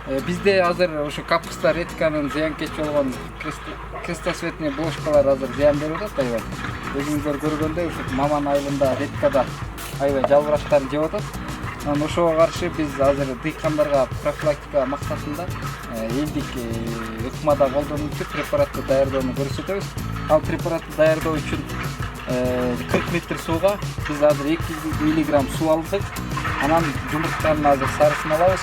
Бизде азыр ошо капуста редьканын зыянкечи болгон крестосветный блошкалар азыр зыян берип атат аябай. Өзүңүздөр көргөндөй ушу маман айылында редькада аябай жалбырактар жеп атат. Анан ошого каршы биз азыр дыйкандарга профилактика максатында элдик ыкмада колдонуучу препаратты даярдоону көрсөтөбүз. Ал препаратты даярдоо үчүн 40 литр сууга биз азыр 200 миллиграмм суу алдык. Анан жумуртканын азыр сарысын алабыз.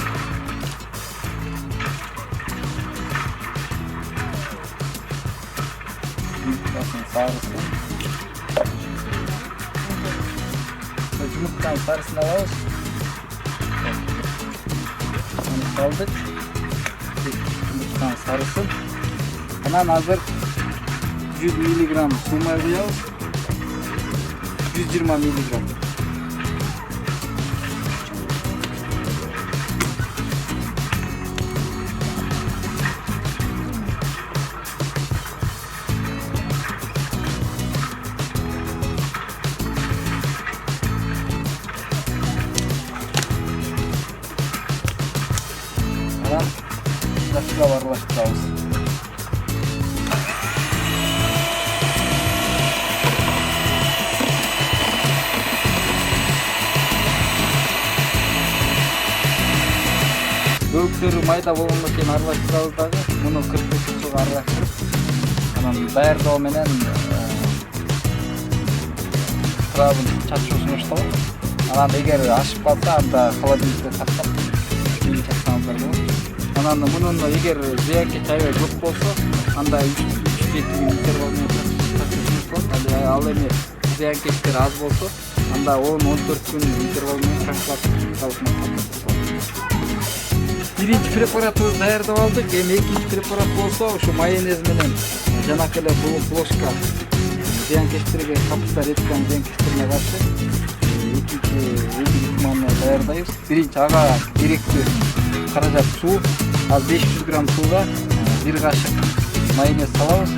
Жумуртканын сарысын алабыз. Aldık. Yumurtanın sarısı. Hemen hazır 100 mg su koyuyoruz. 120 mg. Nasıl varlaştırıyoruz? Бөлүктөрү майда болгондон кийин аралаштырабыз дагы. Муну 45 суга аралаштырып, анан даярдоо менен трабын чачуусун башталат. Анан эгер ашып калса, анда холодильникте сактап, кийин чачсаңыздар болот. Анан мунун эгер зыянкеч аябай көп болсо, анда 3-7 күн интервал менен чачуусуңуз болот. Ал эми зыянкечтер аз болсо, анда 10-14 күн интервал менен профилактикалык максатта. Биринчи препаратыбызды даярдап алдык. Эми экинчи препарат болсо, ушу майонез менен жанакы эле блошка зыянкечтерге капуста редьканын зыянкечтерине каршы экинчи ыкманы даярдайбыз. Биринчи ага керектүү каражат суу, ал 500 грамм сууга 1 кашык майонез салабыз.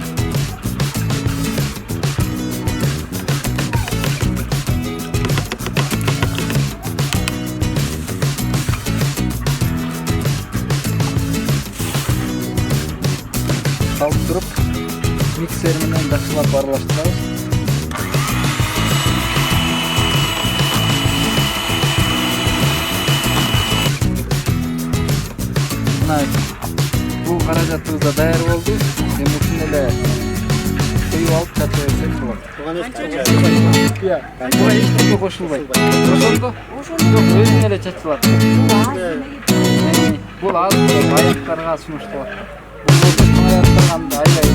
Салып туруп, миксер менен жакшылап аралаштырабыз. Бул каражатыбыз да даяр болду. Эми ушуну эле коюп алып чача берсек болот. Буга эч нерсе кошулбайт. Ошондо? Жок, өзүнө эле чачылат. Бул азыр аяктарга сунушталат. Бул аяктарга аябай